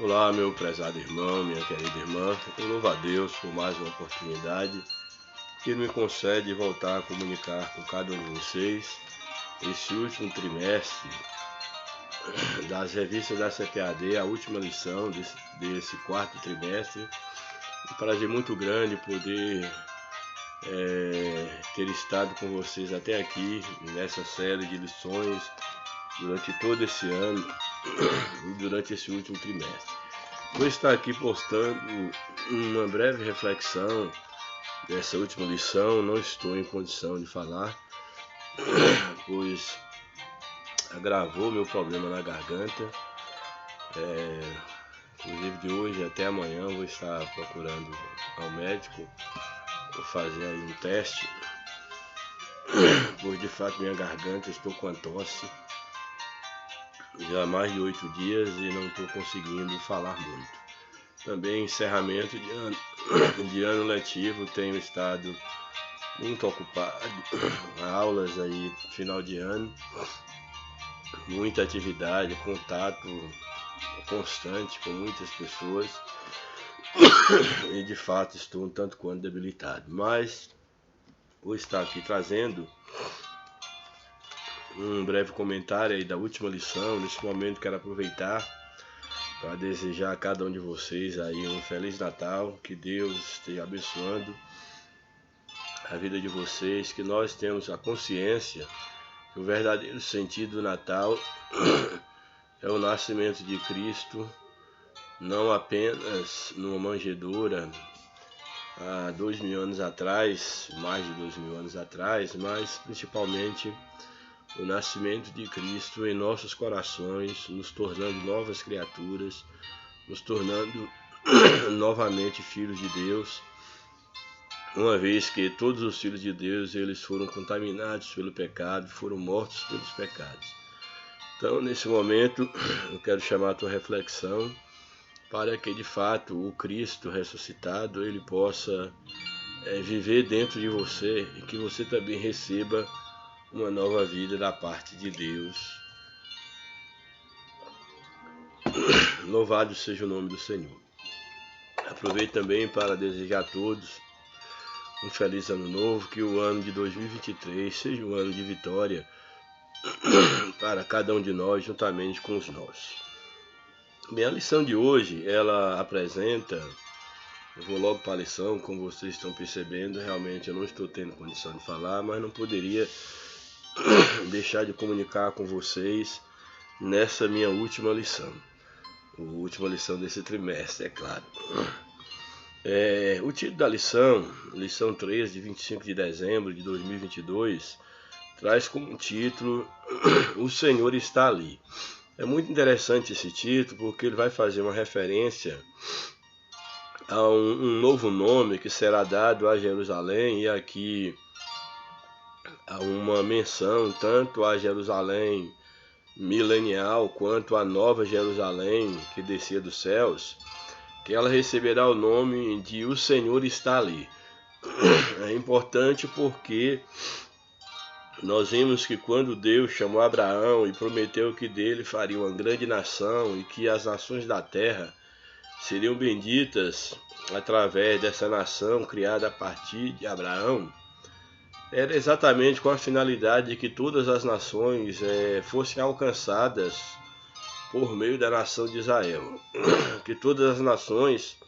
Olá, meu prezado irmão, minha querida irmã. Eu louvo a Deus por mais uma oportunidade que Ele me concede voltar a comunicar com cada um de vocês esse último trimestre das revistas da CPAD, a última lição desse quarto trimestre. Um prazer muito grande poder ter estado com vocês até aqui nessa série de lições durante todo esse ano e durante esse último trimestre. Vou estar aqui postando uma breve reflexão dessa última lição. Não estou em condição de falar, pois agravou meu problema na garganta. Inclusive de hoje até amanhã vou estar procurando ao médico, vou fazer aí um teste, pois de fato minha garganta, estou com a tosse já há mais de 8 dias e não estou conseguindo falar muito. Também encerramento de ano letivo, tenho estado muito ocupado, aulas aí, final de ano, muita atividade, contato constante com muitas pessoas e de fato estou um tanto quanto debilitado, mas vou estar aqui trazendo um breve comentário aí da última lição. Nesse momento quero aproveitar para desejar a cada um de vocês aí um Feliz Natal, que Deus esteja abençoando a vida de vocês, que nós temos a consciência que o verdadeiro sentido do Natal é o nascimento de Cristo, não apenas numa manjedoura há 2000 anos atrás, mais de 2000 anos atrás, mas principalmente o nascimento de Cristo em nossos corações, nos tornando novas criaturas, nos tornando novamente filhos de Deus, uma vez que todos os filhos de Deus eles foram contaminados pelo pecado, foram mortos pelos pecados. Então, nesse momento, eu quero chamar a tua reflexão para que, de fato, o Cristo ressuscitado ele possa viver dentro de você e que você também receba uma nova vida da parte de Deus. Louvado seja o nome do Senhor. Aproveito também para desejar a todos um feliz ano novo, que o ano de 2023 seja um ano de vitória para cada um de nós, juntamente com os nossos. Bem, a lição de hoje, ela apresenta, eu vou logo para a lição, como vocês estão percebendo, realmente eu não estou tendo condição de falar, mas não poderia deixar de comunicar com vocês nessa minha última lição. A última lição desse trimestre, é claro. O título da lição 3, de 25 de dezembro de 2022, traz como título O Senhor está ali. É muito interessante esse título porque ele vai fazer uma referência a um novo nome que será dado a Jerusalém, e aqui há uma menção tanto a Jerusalém milenial quanto a nova Jerusalém que descia dos céus, que ela receberá o nome de O Senhor está ali. É importante porque nós vimos que quando Deus chamou Abraão e prometeu que dele faria uma grande nação e que as nações da terra seriam benditas através dessa nação criada a partir de Abraão, era exatamente com a finalidade de que todas as nações fossem alcançadas por meio da nação de Israel. Que todas as nações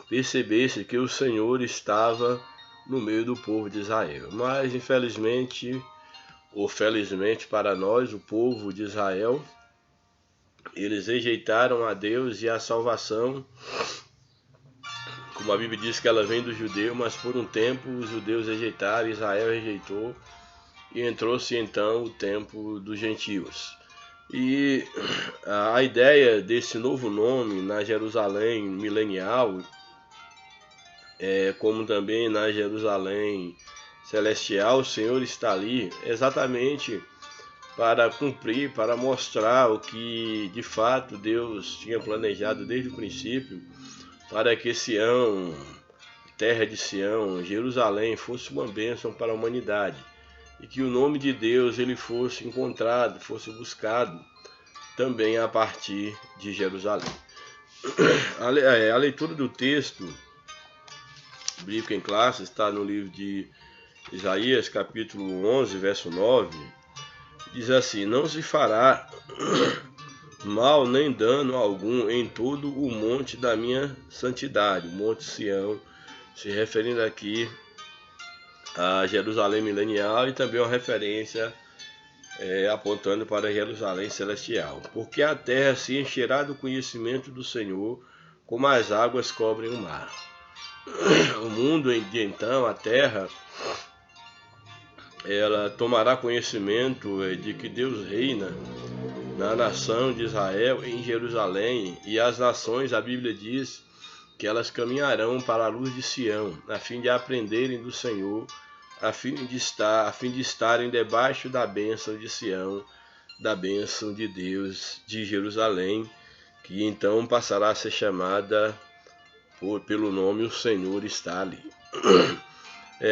percebessem que o Senhor estava no meio do povo de Israel. Mas, infelizmente, ou felizmente para nós, o povo de Israel, eles rejeitaram a Deus e a salvação. Como a Bíblia diz que ela vem do judeu, mas por um tempo os judeus rejeitaram, Israel rejeitou, e entrou-se então o tempo dos gentios. E a ideia desse novo nome na Jerusalém milenial, como também na Jerusalém celestial, o Senhor está ali exatamente para cumprir, para mostrar o que de fato Deus tinha planejado desde o princípio, para que Sião, terra de Sião, Jerusalém, fosse uma bênção para a humanidade, e que o nome de Deus ele fosse encontrado, fosse buscado também a partir de Jerusalém. A leitura do texto bíblico em classe está no livro de Isaías, capítulo 11, verso 9. Diz assim: não se fará mal nem dano algum em todo o monte da minha santidade, o monte Sião, se referindo aqui a Jerusalém milenial e também uma referência apontando para Jerusalém celestial. Porque a terra se encherá do conhecimento do Senhor, como as águas cobrem o mar. O mundo de então, a terra, ela tomará conhecimento de que Deus reina na nação de Israel, em Jerusalém, e as nações, a Bíblia diz, que elas caminharão para a luz de Sião, a fim de aprenderem do Senhor, a fim de estarem debaixo da bênção de Sião, da bênção de Deus de Jerusalém, que então passará a ser chamada pelo nome O Senhor está ali.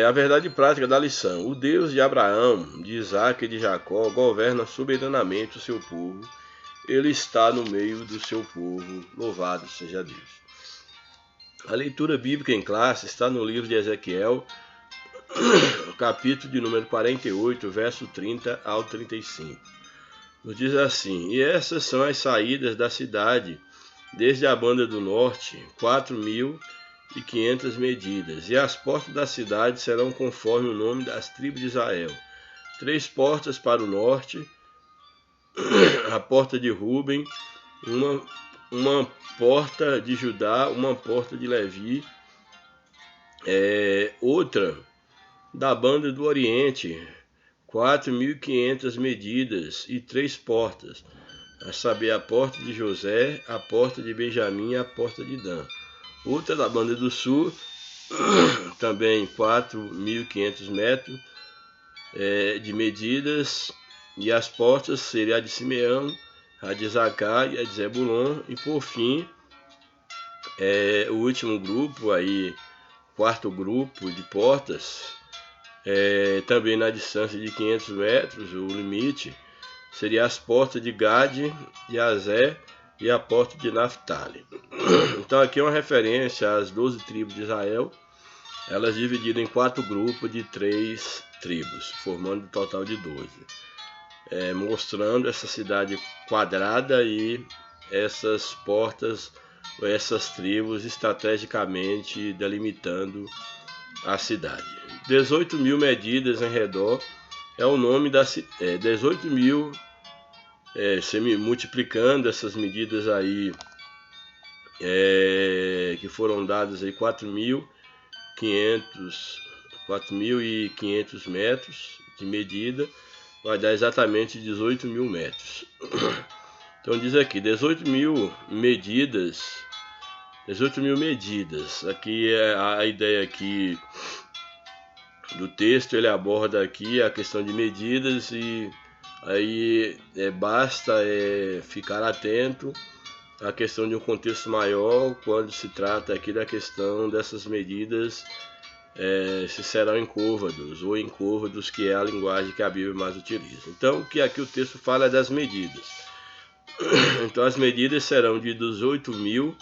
A verdade prática da lição. O Deus de Abraão, de Isaac e de Jacó governa soberanamente o seu povo. Ele está no meio do seu povo. Louvado seja Deus. A leitura bíblica em classe está no livro de Ezequiel, capítulo de número 48, verso 30 ao 35. Nos diz assim: e essas são as saídas da cidade, desde a banda do norte, 4.500 medidas, e as portas da cidade serão conforme o nome das tribos de Israel. 3 portas para o norte, a porta de Ruben, uma porta de Judá, uma porta de Levi, outra da banda do Oriente, 4.500 medidas e 3 portas, a saber, a porta de José, a porta de Benjamim e a porta de Dan. Outra da banda do sul, também 4.500 metros de medidas, e as portas seriam a de Simeão, a de Isacar e a de Zebulon, e por fim, o último grupo, aí, quarto grupo de portas, também na distância de 500 metros, o limite, seria as portas de Gade, de Azé e a porta de Naphtali. Então aqui é uma referência às 12 tribos de Israel, elas divididas em 4 grupos de 3 tribos, formando um total de 12. Mostrando essa cidade quadrada e essas portas, essas tribos estrategicamente delimitando a cidade. 18.000 medidas em redor é o nome da cidade. 18.000, multiplicando essas medidas aí, que foram dadas aí 4.500 metros de medida, vai dar exatamente 18.000 metros. Então diz aqui, 18.000 medidas. 18.000 medidas. Aqui é a ideia aqui do texto, ele aborda aqui a questão de medidas, e aí basta ficar atento à questão de um contexto maior quando se trata aqui da questão dessas medidas, se serão em côvados ou em côvados, que é a linguagem que a Bíblia mais utiliza. Então, o que aqui o texto fala é das medidas. Então, as medidas serão de 18.000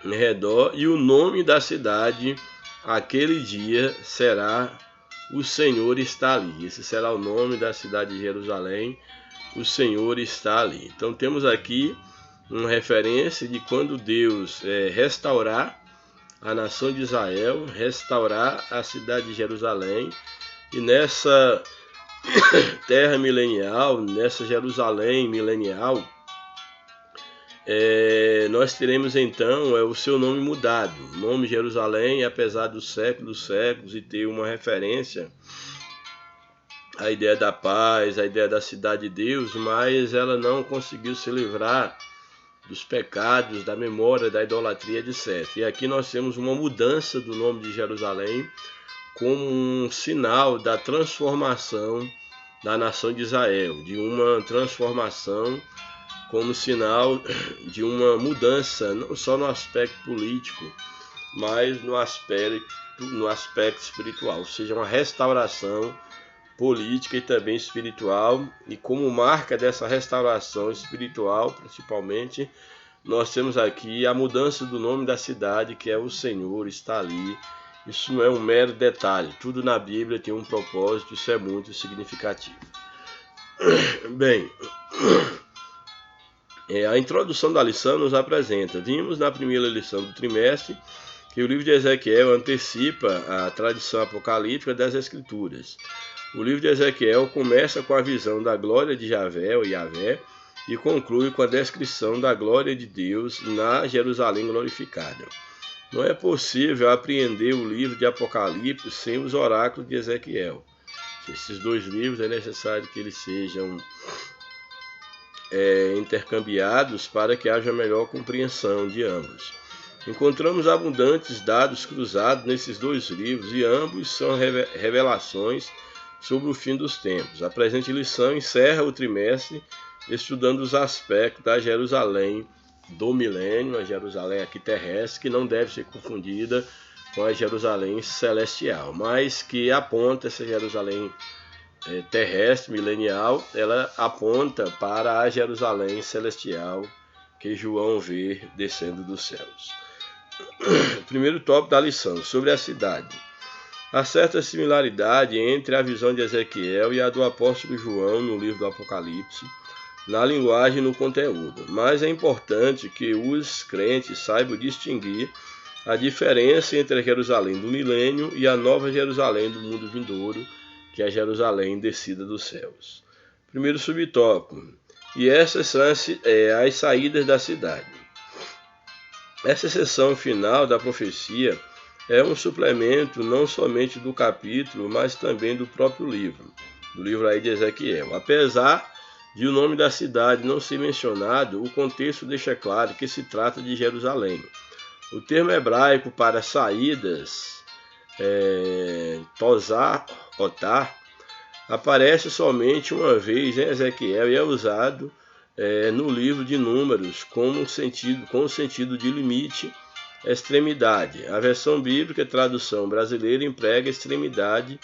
em redor, e o nome da cidade aquele dia será O Senhor está ali. Esse será o nome da cidade de Jerusalém, O Senhor está ali. Então temos aqui uma referência de quando Deus restaurar a nação de Israel, restaurar a cidade de Jerusalém, e nessa terra milenial, nessa Jerusalém milenial, nós teremos então o seu nome mudado. O nome Jerusalém, apesar dos séculos e ter uma referência à ideia da paz, à ideia da cidade de Deus, mas ela não conseguiu se livrar dos pecados, da memória, da idolatria, etc. E aqui nós temos uma mudança do nome de Jerusalém como um sinal da transformação da nação de Israel, de uma transformação como sinal de uma mudança, não só no aspecto político, mas no aspecto espiritual, ou seja, uma restauração política e também espiritual. E como marca dessa restauração espiritual, principalmente, nós temos aqui a mudança do nome da cidade, que é o Senhor está ali. Isso não é um mero detalhe, tudo na Bíblia tem um propósito, isso é muito significativo. Bem, a introdução da lição nos apresenta. Vimos na primeira lição do trimestre que o livro de Ezequiel antecipa a tradição apocalíptica das Escrituras. O livro de Ezequiel começa com a visão da glória de Javé ou Yahvé e conclui com a descrição da glória de Deus na Jerusalém glorificada. Não é possível apreender o livro de Apocalipse sem os oráculos de Ezequiel. Esses dois livros é necessário que eles sejam intercambiados para que haja melhor compreensão de ambos. Encontramos abundantes dados cruzados nesses dois livros e ambos são revelações sobre o fim dos tempos. A presente lição encerra o trimestre estudando os aspectos da Jerusalém do milênio, a Jerusalém aqui terrestre, que não deve ser confundida com a Jerusalém celestial, mas que aponta essa Jerusalém terrestre, milenial, ela aponta para a Jerusalém celestial que João vê descendo dos céus. Primeiro tópico da lição, sobre a cidade. Há certa similaridade entre a visão de Ezequiel e a do apóstolo João no livro do Apocalipse, na linguagem e no conteúdo, mas é importante que os crentes saibam distinguir a diferença entre a Jerusalém do milênio e a nova Jerusalém do mundo vindouro, que é a Jerusalém descida dos céus. Primeiro subtópico, e essas são as saídas da cidade. Essa seção final da profecia é um suplemento não somente do capítulo, mas também do próprio livro, do livro aí de Ezequiel. Apesar de o nome da cidade não ser mencionado, o contexto deixa claro que se trata de Jerusalém. O termo hebraico para saídas, Tozar, Otar, aparece somente uma vez em Ezequiel e é usado no livro de Números com o sentido de limite, extremidade. A versão bíblica, tradução brasileira, emprega extremidade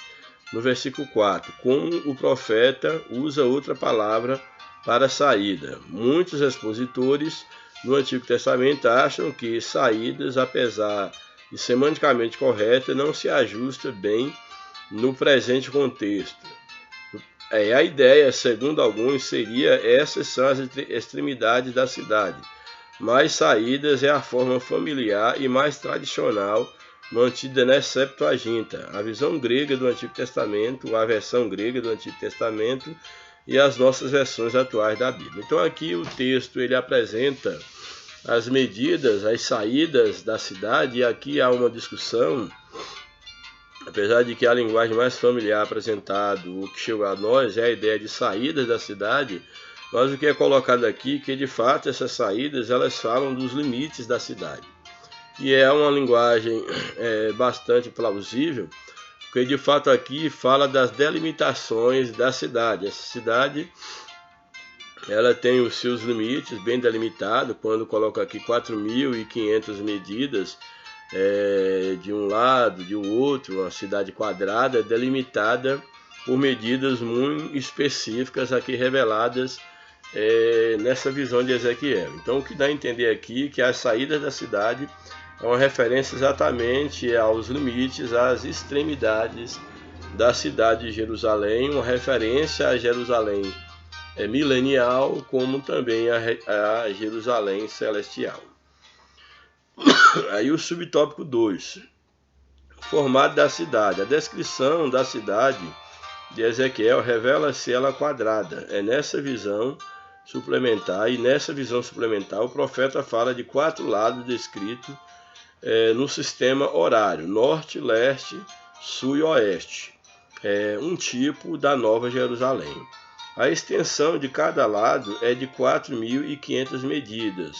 no versículo 4, como o profeta usa outra palavra para saída. Muitos expositores no Antigo Testamento acham que saídas, apesar de semanticamente correta, não se ajusta bem no presente contexto. A ideia, segundo alguns, seria essas são as extremidades da cidade, mas saídas é a forma familiar e mais tradicional mantida na Septuaginta, a visão grega do Antigo Testamento, a versão grega do Antigo Testamento e as nossas versões atuais da Bíblia. Então aqui o texto ele apresenta as medidas, as saídas da cidade, e aqui há uma discussão, apesar de que a linguagem mais familiar apresentada, o que chegou a nós é a ideia de saídas da cidade, mas o que é colocado aqui é que de fato essas saídas elas falam dos limites da cidade. E é uma linguagem bastante plausível, porque de fato aqui fala das delimitações da cidade. Essa cidade ela tem os seus limites bem delimitados, quando coloca aqui 4.500 medidas de um lado, de outro, uma cidade quadrada delimitada por medidas muito específicas aqui reveladas nessa visão de Ezequiel. Então o que dá a entender aqui é que as saídas da cidade é uma referência exatamente aos limites, às extremidades da cidade de Jerusalém, uma referência a Jerusalém milenial, como também a Jerusalém celestial. Aí o subtópico 2, formato da cidade. A descrição da cidade de Ezequiel revela-se ela quadrada. É nessa visão suplementar, o profeta fala de 4 lados descritos no sistema horário, norte, leste, sul e oeste, um tipo da Nova Jerusalém. A extensão de cada lado é de 4.500 medidas,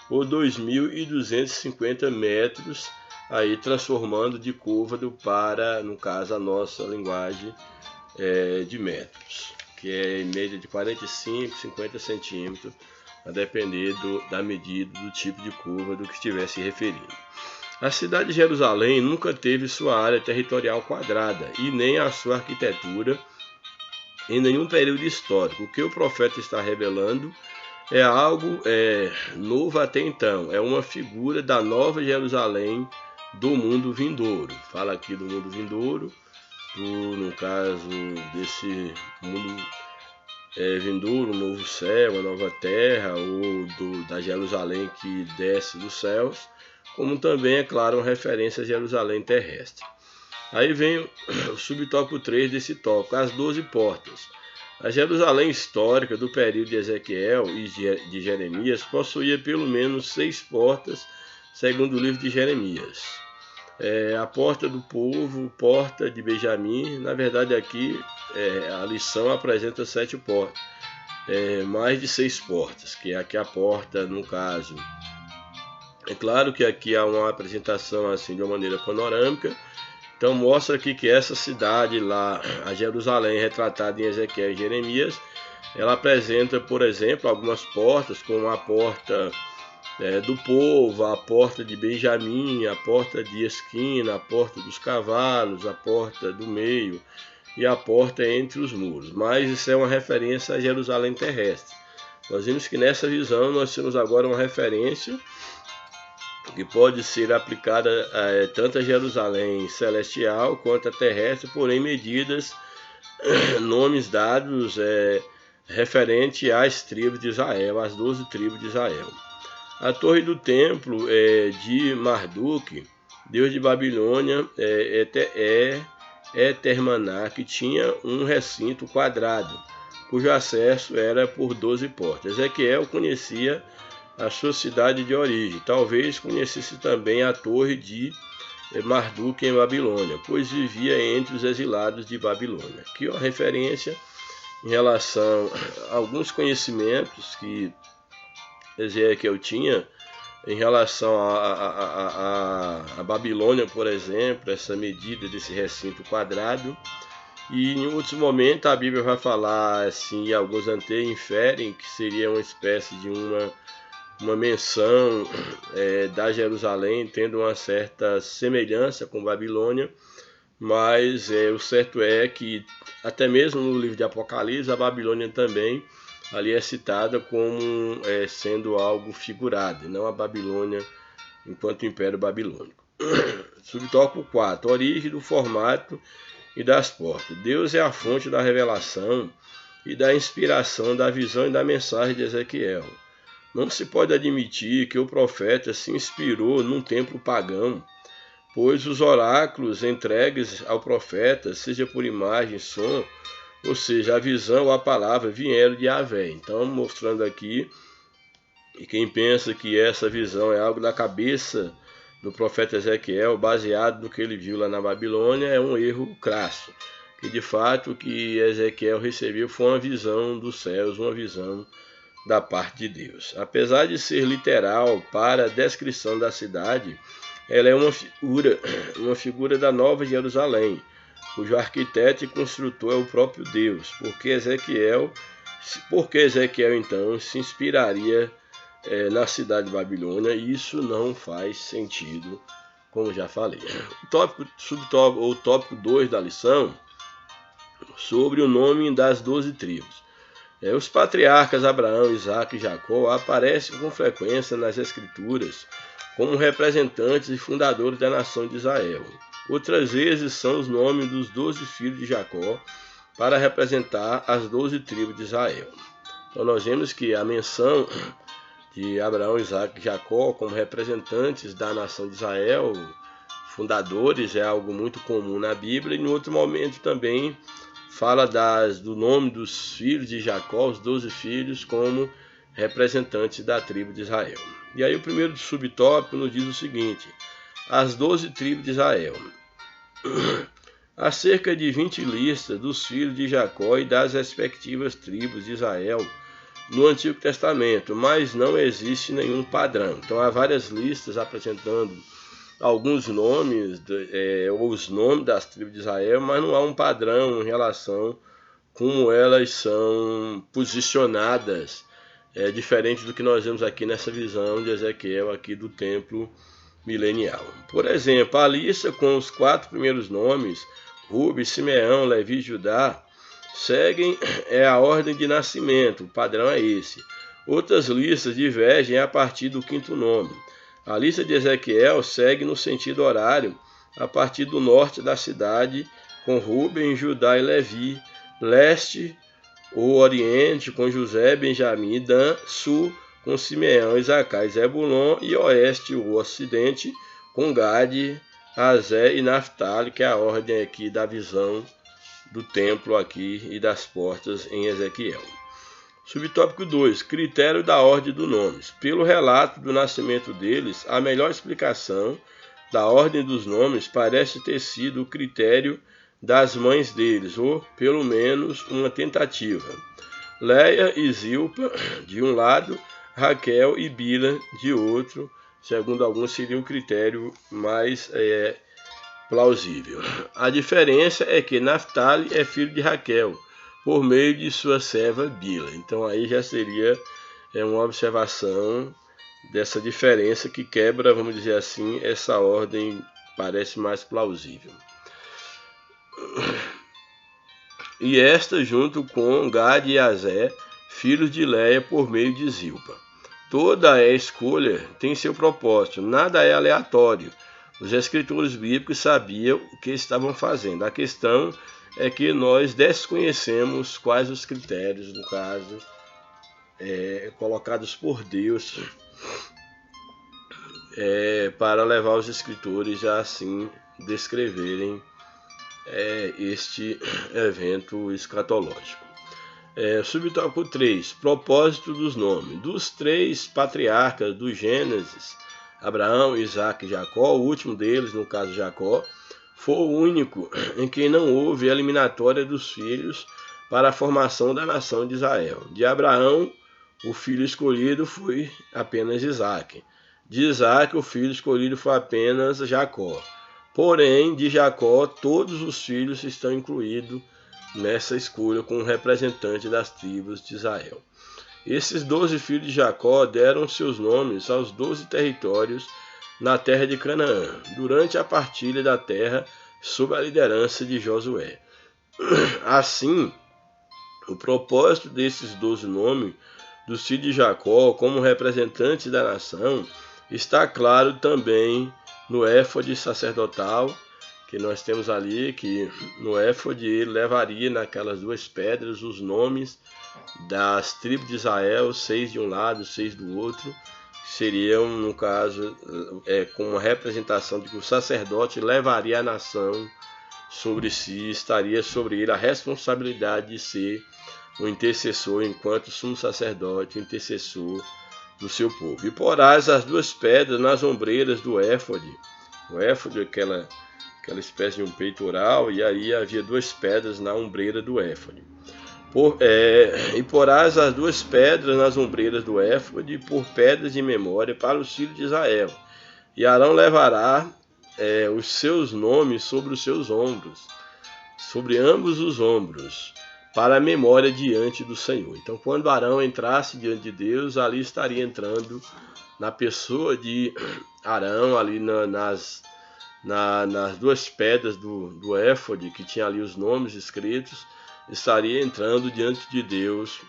ou 2.250 metros, aí transformando de côvado para, no caso, a nossa linguagem de metros, que é em média de 45, 50 centímetros, a depender da medida, do tipo de côvado que estiver se referindo. A cidade de Jerusalém nunca teve sua área territorial quadrada e nem a sua arquitetura em nenhum período histórico. O que o profeta está revelando é algo novo até então. É uma figura da nova Jerusalém do mundo vindouro. Fala aqui do mundo vindouro, no caso desse mundo vindouro, um novo céu, uma nova terra, ou da Jerusalém que desce dos céus, como também, é claro, uma referência a Jerusalém terrestre. Aí vem o subtópico 3 desse tópico, as 12 portas. A Jerusalém histórica do período de Ezequiel e de Jeremias possuía pelo menos 6 portas, segundo o livro de Jeremias. A porta do povo, porta de Benjamim, na verdade aqui a lição apresenta 7 portas, mais de 6 portas, que é aqui a porta, no caso. É claro que aqui há uma apresentação assim de uma maneira panorâmica. Então mostra aqui que essa cidade lá, a Jerusalém, retratada em Ezequiel e Jeremias, ela apresenta, por exemplo, algumas portas, como a porta do povo, a porta de Benjamim, a porta de esquina, a porta dos cavalos, a porta do meio e a porta entre os muros. Mas isso é uma referência a Jerusalém terrestre. Nós vimos que nessa visão nós temos agora uma referência que pode ser aplicada tanto a Jerusalém celestial quanto a terrestre, porém medidas, nomes dados referente às tribos de Israel, às 12 tribos de Israel. A torre do templo de Marduk, deus de Babilônia, Etermaná, que tinha um recinto quadrado, cujo acesso era por 12 portas. Ezequiel conhecia a sua cidade de origem. Talvez conhecesse também a torre de Marduk em Babilônia, pois vivia entre os exilados de Babilônia. Aqui é uma referência em relação a alguns conhecimentos que Ezequiel tinha em relação a Babilônia, por exemplo, essa medida desse recinto quadrado. E em outros momentos a Bíblia vai falar assim, e alguns inferem que seria uma espécie de uma menção da Jerusalém, tendo uma certa semelhança com Babilônia, mas o certo é que até mesmo no livro de Apocalipse, a Babilônia também ali é citada como sendo algo figurado, e não a Babilônia enquanto Império Babilônico. Subtópico 4. Origem do formato e das portas. Deus é a fonte da revelação e da inspiração da visão e da mensagem de Ezequiel. Não se pode admitir que o profeta se inspirou num templo pagão, pois os oráculos entregues ao profeta, seja por imagem, som, ou seja, a visão ou a palavra, vieram de Yahvé. Então, mostrando aqui, e quem pensa que essa visão é algo da cabeça do profeta Ezequiel, baseado no que ele viu lá na Babilônia, é um erro crasso. Que de fato o que Ezequiel recebeu foi uma visão dos céus, uma visão da parte de Deus. Apesar de ser literal para a descrição da cidade, ela é uma figura da Nova Jerusalém, cujo arquiteto e construtor é o próprio Deus, porque Ezequiel então se inspiraria na cidade de Babilônia, e isso não faz sentido, como já falei. O tópico 2 da lição, sobre o nome das 12 tribos. Os patriarcas Abraão, Isaque e Jacó aparecem com frequência nas Escrituras como representantes e fundadores da nação de Israel. Outras vezes são os nomes dos 12 filhos de Jacó para representar as 12 tribos de Israel. Então nós vemos que a menção de Abraão, Isaque e Jacó como representantes da nação de Israel, fundadores, é algo muito comum na Bíblia, e em outro momento também fala do nome dos filhos de Jacó, os 12 filhos, como representantes da tribo de Israel. E aí o primeiro subtópico nos diz o seguinte: as 12 tribos de Israel. Há cerca de 20 listas dos filhos de Jacó e das respectivas tribos de Israel no Antigo Testamento, mas não existe nenhum padrão. Então há várias listas apresentando alguns nomes, ou os nomes das tribos de Israel, mas não há um padrão em relação como elas são posicionadas, diferente do que nós vemos aqui nessa visão de Ezequiel aqui do templo milenial. Por exemplo, a lista com os 4 primeiros nomes, Ruben, Simeão, Levi e Judá, seguem a ordem de nascimento, o padrão é esse. Outras listas divergem a partir do quinto nome. A lista de Ezequiel segue no sentido horário a partir do norte da cidade, com Ruben, Judá e Levi, leste ou oriente com José, Benjamim e Dan, sul com Simeão, Isacar e Zebulon, e oeste ou ocidente com Gade, Azé e Naftali, que é a ordem aqui da visão do templo aqui e das portas em Ezequiel. Subtópico 2. Critério da ordem dos nomes. Pelo relato do nascimento deles, a melhor explicação da ordem dos nomes parece ter sido o critério das mães deles, ou pelo menos uma tentativa. Leia e Zilpa de um lado, Raquel e Bila de outro, segundo alguns seria o critério mais plausível. A diferença é que Naftali é filho de Raquel, por meio de sua serva Bila. Então aí já seria uma observação dessa diferença que quebra, vamos dizer assim, essa ordem parece mais plausível. E esta junto com Gade e Azé, filhos de Leia, por meio de Zilpa. Toda a escolha tem seu propósito, nada é aleatório. Os escritores bíblicos sabiam o que estavam fazendo. A questão é que nós desconhecemos quais os critérios, no caso, colocados por Deus para levar os escritores a assim descreverem este evento escatológico. Subtópico 3. Propósito dos nomes. Dos 3 patriarcas do Gênesis, Abraão, Isaque e Jacó, o último deles, no caso Jacó, foi o único em que não houve eliminatória dos filhos para a formação da nação de Israel. De Abraão, o filho escolhido foi apenas Isaque. De Isaque, o filho escolhido foi apenas Jacó. Porém, de Jacó, todos os filhos estão incluídos nessa escolha como representante das tribos de Israel. Esses 12 filhos de Jacó deram seus nomes aos 12 territórios na terra de Canaã, durante a partilha da terra sob a liderança de Josué. Assim, o propósito desses 12 nomes dos filhos de Jacó como representantes da nação está claro também no éfode sacerdotal, que nós temos ali, que no éfode ele levaria naquelas 2 pedras os nomes das tribos de Israel, 6 de um lado, 6 do outro, seriam, no caso, com uma representação de que o sacerdote levaria a nação sobre si, estaria sobre ele a responsabilidade de ser o intercessor, enquanto sumo sacerdote, intercessor do seu povo. E porás as 2 pedras nas ombreiras do éfode. O éfode é aquela espécie de um peitoral, e aí havia 2 pedras na ombreira do éfode. E porás as 2 pedras nas ombreiras do éfode por pedras de memória para os filhos de Israel. E Arão levará os seus nomes sobre os seus ombros, sobre ambos os ombros, para a memória diante do Senhor. Então, quando Arão entrasse diante de Deus, ali estaria entrando na pessoa de Arão, ali nas 2 pedras do éfode, que tinha ali os nomes escritos, estaria entrando diante de Deus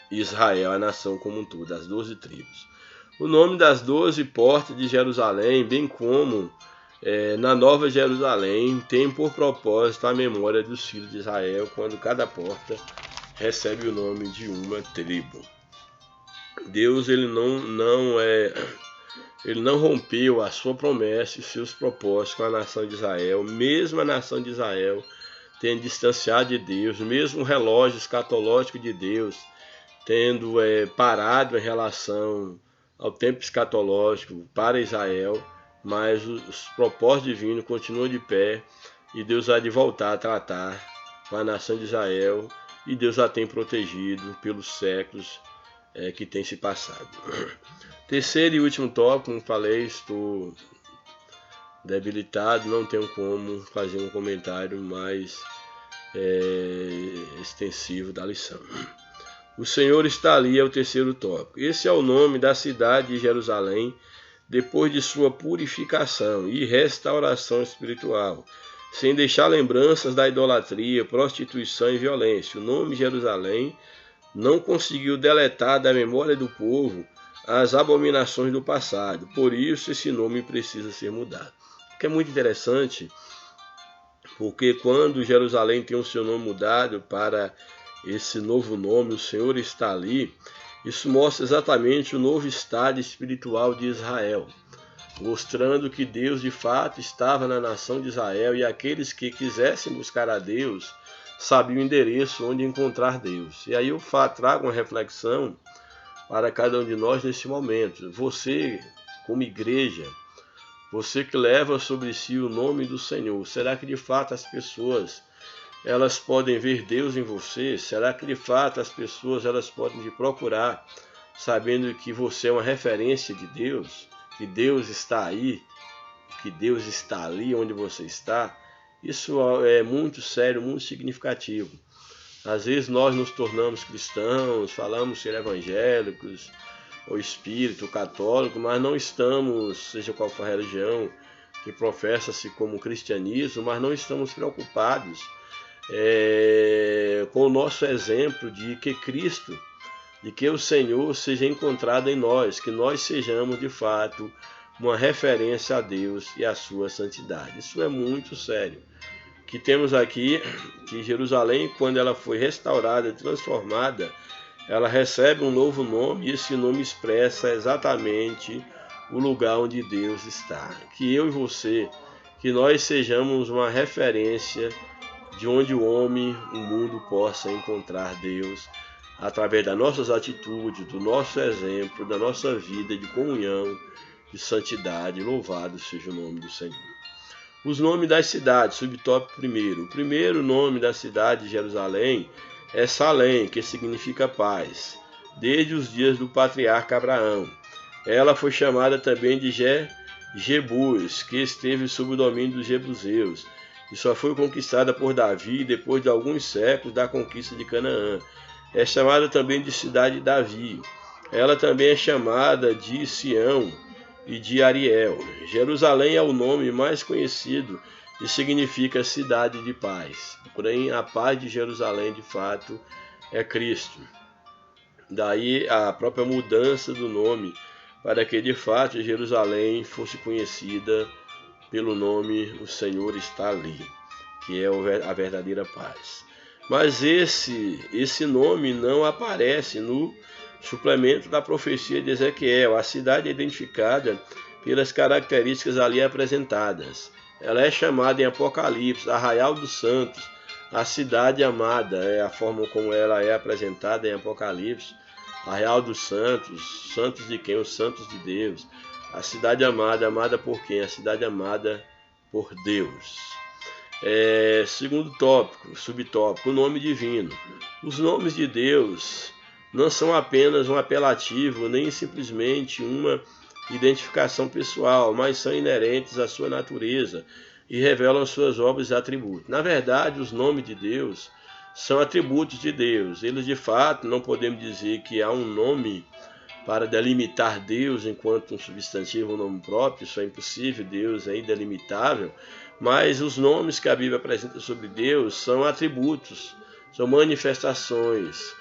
Israel, a nação como um todo, as 12 tribos. O nome das 12 portas de Jerusalém, bem como na Nova Jerusalém, tem por propósito a memória dos filhos de Israel, quando cada porta recebe o nome de uma tribo. Deus ele não rompeu a sua promessa e seus propósitos com a nação de Israel, mesmo a nação de Israel tendo distanciado de Deus, mesmo o relógio escatológico de Deus tendo parado em relação ao tempo escatológico para Israel, mas os propósitos divinos continuam de pé e Deus há de voltar a tratar com a nação de Israel e Deus a tem protegido pelos séculos que tem se passado. Terceiro e último tópico, como falei, estou debilitado, não tenho como fazer um comentário mais extensivo da lição. O Senhor está ali, é o terceiro tópico. Esse é o nome da cidade de Jerusalém depois de sua purificação e restauração espiritual. sem deixar lembranças da idolatria, prostituição e violência. O nome Jerusalém não conseguiu deletar da memória do povo as abominações do passado. Por isso, esse nome precisa ser mudado. O que é muito interessante, porque quando Jerusalém tem o seu nome mudado para esse novo nome, o Senhor está ali, isso mostra exatamente o novo estado espiritual de Israel, mostrando que Deus de fato estava na nação de Israel e aqueles que quisessem buscar a Deus sabiam o endereço onde encontrar Deus. E aí eu trago uma reflexão para cada um de nós nesse momento. Você, como igreja, você que leva sobre si o nome do Senhor, será que de fato as pessoas elas podem ver Deus em você? Será que de fato as pessoas elas podem te procurar sabendo que você é uma referência de Deus? Que Deus está aí, que Deus está ali onde você está? Isso é muito sério, muito significativo. Às vezes nós nos tornamos cristãos, falamos ser evangélicos, ou espírito, católico, mas não estamos, seja qual for a religião que professa-se como cristianismo, mas não estamos preocupados com o nosso exemplo de que Cristo, de que o Senhor seja encontrado em nós, que nós sejamos de fato uma referência a Deus e à sua santidade. Isso é muito sério. Que temos aqui que Jerusalém, quando ela foi restaurada e transformada, ela recebe um novo nome e esse nome expressa exatamente o lugar onde Deus está. Que eu e você, que nós sejamos uma referência de onde o homem, o mundo possa encontrar Deus através das nossas atitudes, do nosso exemplo, da nossa vida de comunhão, de santidade. Louvado seja o nome do Senhor. Os nomes das cidades, subtópico primeiro. O primeiro nome da cidade de Jerusalém é Salém, que significa paz, desde os dias do patriarca Abraão. Ela foi chamada também de Jebus, que esteve sob o domínio dos jebuseus, e só foi conquistada por Davi depois de alguns séculos da conquista de Canaã. É chamada também de cidade de Davi. Ela também é chamada de Sião e de Ariel. Jerusalém é o nome mais conhecido e significa cidade de paz. Porém, a paz de Jerusalém, de fato, é Cristo. Daí a própria mudança do nome para que, de fato, Jerusalém fosse conhecida pelo nome O Senhor está ali, que é a verdadeira paz. Mas esse nome não aparece no suplemento da profecia de Ezequiel. A cidade é identificada pelas características ali apresentadas. Ela é chamada em Apocalipse, Arraial dos Santos, a cidade amada, é a forma como ela é apresentada em Apocalipse. Arraial dos Santos, santos de quem? Os santos de Deus. A cidade amada, amada por quem? A cidade amada por Deus. Segundo tópico, subtópico, o nome divino. Os nomes de Deus não são apenas um apelativo, nem simplesmente uma identificação pessoal, mas são inerentes à sua natureza e revelam suas obras e atributos. Na verdade, os nomes de Deus são atributos de Deus. Eles, de fato, não podemos dizer que há um nome para delimitar Deus enquanto um substantivo, um nome próprio. Isso é impossível, Deus é indelimitável. Mas os nomes que a Bíblia apresenta sobre Deus são atributos, são manifestações,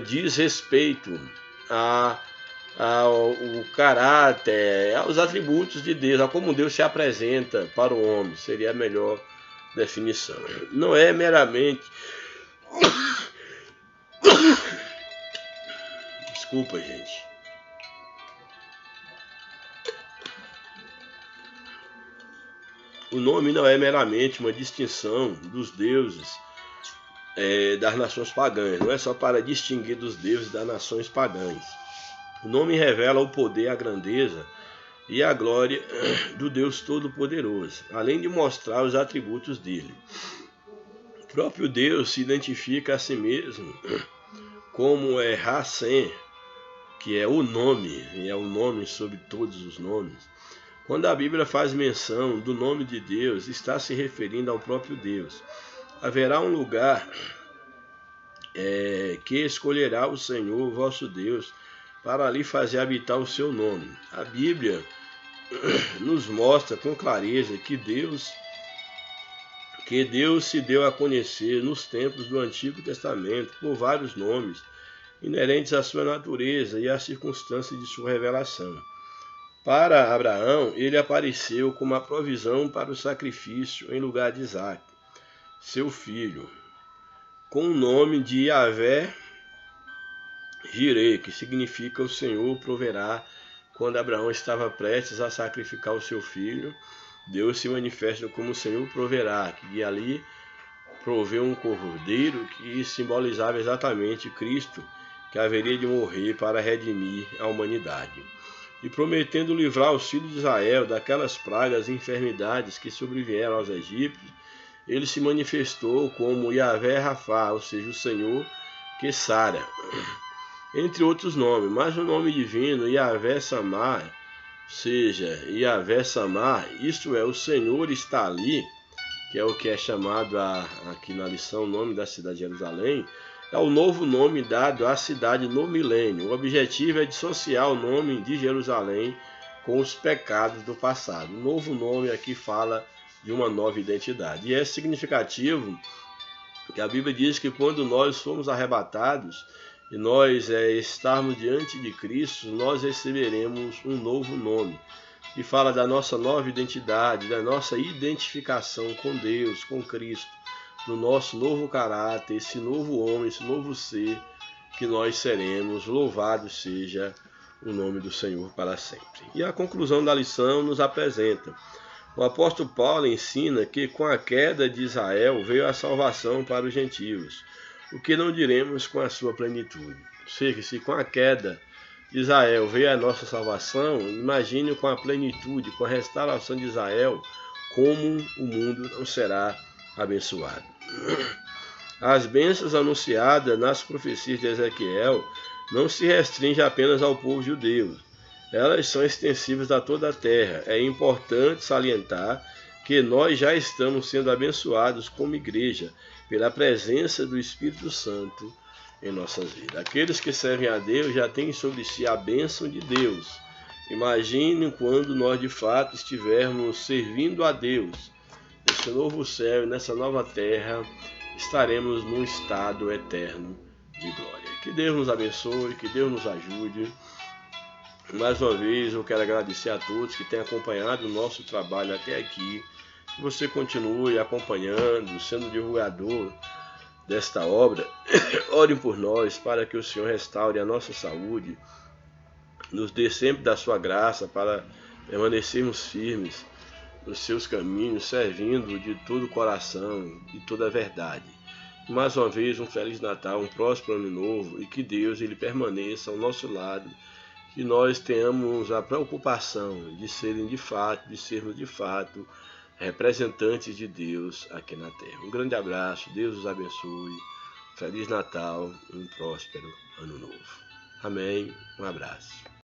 diz respeito ao caráter, aos atributos de Deus, a como Deus se apresenta para o homem, seria a melhor definição. Não é meramente... Desculpa, gente. O nome não é meramente uma distinção dos deuses das nações pagãs. Não é só para distinguir dos deuses das nações pagãs. O nome revela o poder, a grandeza e a glória do Deus Todo-Poderoso, além de mostrar os atributos dele. O próprio Deus se identifica a si mesmo como Hashem, que é o nome, e é o nome sobre todos os nomes. Quando a Bíblia faz menção do nome de Deus, está se referindo ao próprio Deus. Haverá um lugar que escolherá o Senhor, vosso Deus, para ali fazer habitar o seu nome. A Bíblia nos mostra com clareza que Deus que Deus se deu a conhecer nos tempos do Antigo Testamento por vários nomes, inerentes à sua natureza e às circunstâncias de sua revelação. Para Abraão, ele apareceu como a provisão para o sacrifício em lugar de Isaque, seu filho, com o nome de Yahvé Jireh, que significa o Senhor proverá. Quando Abraão estava prestes a sacrificar o seu filho, Deus se manifesta como o Senhor proverá, e ali proveu um cordeiro que simbolizava exatamente Cristo, que haveria de morrer para redimir a humanidade. E prometendo livrar os filhos de Israel daquelas pragas e enfermidades que sobrevieram aos egípcios, ele se manifestou como Yahvé Rafá, ou seja, o Senhor que sara, entre outros nomes, mas o nome divino Yahvé Samar, ou seja, Yahvé Samar, isto é, o Senhor está ali, que é o que é chamado aqui na lição o nome da cidade de Jerusalém, é o novo nome dado à cidade no milênio. O objetivo é dissociar o nome de Jerusalém com os pecados do passado. O novo nome aqui fala de uma nova identidade. E é significativo que a Bíblia diz que quando nós fomos arrebatados e nós estarmos diante de Cristo, nós receberemos um novo nome. E fala da nossa nova identidade, da nossa identificação com Deus, com Cristo, do nosso novo caráter, esse novo homem, esse novo ser que nós seremos. Louvado seja o nome do Senhor para sempre. E a conclusão da lição nos apresenta: o apóstolo Paulo ensina que com a queda de Israel veio a salvação para os gentios, o que não diremos com a sua plenitude. Ou seja, se com a queda de Israel veio a nossa salvação, imagine com a plenitude, com a restauração de Israel, como o mundo não será abençoado. As bênçãos anunciadas nas profecias de Ezequiel não se restringem apenas ao povo judeu. Elas são extensivas a toda a terra. É importante salientar que nós já estamos sendo abençoados como igreja pela presença do Espírito Santo em nossas vidas. Aqueles que servem a Deus já têm sobre si a bênção de Deus. Imagine quando nós de fato estivermos servindo a Deus. Nesse novo céu e nessa nova terra estaremos num estado eterno de glória. Que Deus nos abençoe, que Deus nos ajude. Mais uma vez eu quero agradecer a todos que têm acompanhado o nosso trabalho até aqui. Que você continue acompanhando, sendo divulgador desta obra. Orem por nós para que o Senhor restaure a nossa saúde, nos dê sempre da sua graça para permanecermos firmes nos seus caminhos, servindo de todo o coração, de toda a verdade. Mais uma vez, um Feliz Natal, um próspero Ano Novo, e que Deus ele permaneça ao nosso lado, que nós tenhamos a preocupação de sermos de fato representantes de Deus aqui na terra. Um grande abraço, Deus os abençoe, Feliz Natal e um próspero Ano Novo. Amém, um abraço.